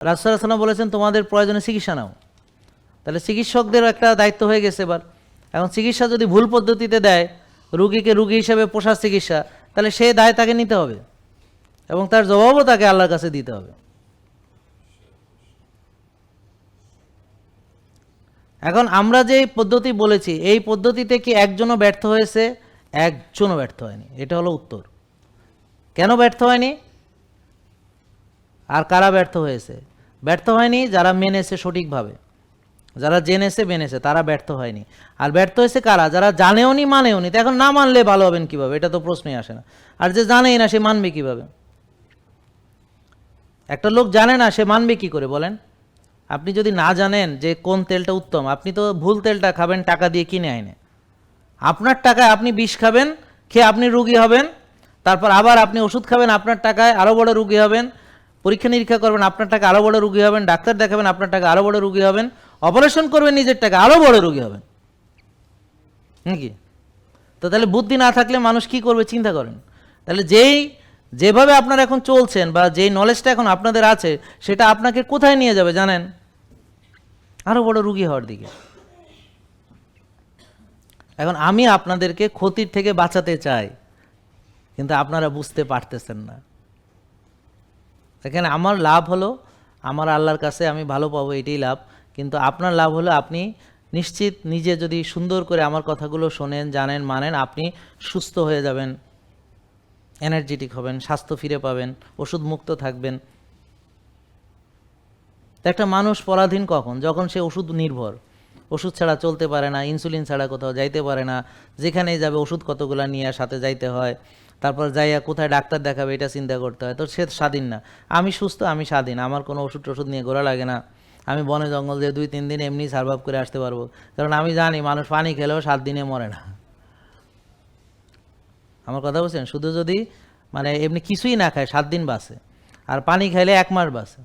রাসূল সাল্লাল্লাহু আলাইহি ওয়াসাল্লাম বলেছেন তোমাদের প্রয়োজনে চিকিৎসা নাও। তাহলে চিকিৎসকদের একটা দায়িত্ব হয়ে গেছে এবার। এখন চিকিৎসা যদি ভুল পদ্ধতিতে দেয়, রুগীকে রুগী হিসেবে পোষার চিকিৎসা, তাহলে সে দায় তাকে নিতে হবে এবং তার জবাবও তাকে আল্লাহর কাছে দিতে হবে। এখন আমরা যে পদ্ধতি বলেছি, এই পদ্ধতিতে কি একজনও ব্যর্থ হয়েছে? একজনও ব্যর্থ হয়নি। এটা হলো উত্তর। কেন ব্যর্থ হয়নি? আর কারা ব্যর্থ হয়েছে? ব্যর্থ হয়নি যারা মেনেছে সঠিকভাবে, যারা জেনেছে মেনেছে, তারা ব্যর্থ হয়নি। আর ব্যর্থ হয়েছে কারা? যারা জানেও নি মানেও নি। তো এখন না মানলে ভালো হবেন কিভাবে? এটা তো প্রশ্নই আসে না। আর যে জানেই না সে মানবে কিভাবে? একটা লোক জানে না, সে মানবে কি করে বলেন? আপনি যদি না জানেন যে কোন তেলটা উত্তম, আপনি তো ভুল তেলটা খাবেন টাকা দিয়ে কিনে আইনে। আপনার টাকায় আপনি বিষ খাবেন, খেয়ে আপনি রুগী হবেন, তারপর আবার আপনি ওষুধ খাবেন, আপনার টাকায় আরও বড় রুগী হবেন, পরীক্ষা নিরীক্ষা করবেন, আপনার টাকা আরও বড় রুগী হবেন, ডাক্তার দেখাবেন, আপনার টাকা আরও বড় রুগী হবেন, অপারেশন করবেন, নিজের টাকা আরও বড় রুগী হবেন নাকি? তো তাহলে বুদ্ধি না থাকলে মানুষ কি করবে চিন্তা করেন। তাহলে যেভাবে আপনারা এখন চলছেন বা যেই নলেজটা এখন আপনাদের আছে, সেটা আপনাকে কোথায় নিয়ে যাবে জানেন? আরও বড় রুগী হওয়ার দিকে। এখন আমি আপনাদেরকে ক্ষতির থেকে বাঁচাতে চাই, কিন্তু আপনারা বুঝতে পারতেছেন না। এখানে আমার লাভ হলো আমার আল্লাহর কাছে আমি ভালো পাবো, এটাই লাভ। কিন্তু আপনার লাভ হলো আপনি নিশ্চিত নিজে যদি সুন্দর করে আমার কথাগুলো শোনেন, জানেন, মানেন, আপনি সুস্থ হয়ে যাবেন, এনার্জেটিক হবেন, স্বাস্থ্য ফিরে পাবেন, ওষুধ মুক্ত থাকবেন। একটা মানুষ পরাধীন কখন? যখন সে ওষুধ নির্ভর, ওষুধ ছাড়া চলতে পারে না, ইনসুলিন ছাড়া কোথাও যাইতে পারে না, যেখানেই যাবে ওষুধ কতগুলো নিয়ে সাথে যাইতে হয়, তারপর যাইয়া কোথায় ডাক্তার দেখাবে এটা চিন্তা করতে হয়। তো সে স্বাধীন না। আমি সুস্থ, আমি স্বাধীন, আমার কোনো ওষুধ নিয়ে ঘোরা লাগে না, আমি বনে জঙ্গল দিয়ে 2-3 দিন এমনি সার্ভাইভ করে আসতে পারবো, কারণ আমি জানি মানুষ পানি খেলেও 7 দিনে মরে না। আমার কথা বলছেন? শুধু যদি মানে এমনি কিছুই না খায় 7 দিন বাঁচে, আর পানি খাইলে 1 মাস বাঁচে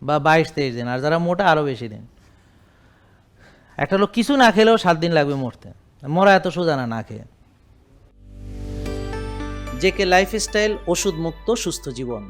বা 22-23 দিন, আর যারা মোটা আরও বেশি দিন। একটা লোক কিছু না খেলেও 7 দিন লাগবে মরতে। মরা এত সোজা না খেয়ে। জেকে লাইফস্টাইল, ওষুধ মুক্ত সুস্থ জীবন।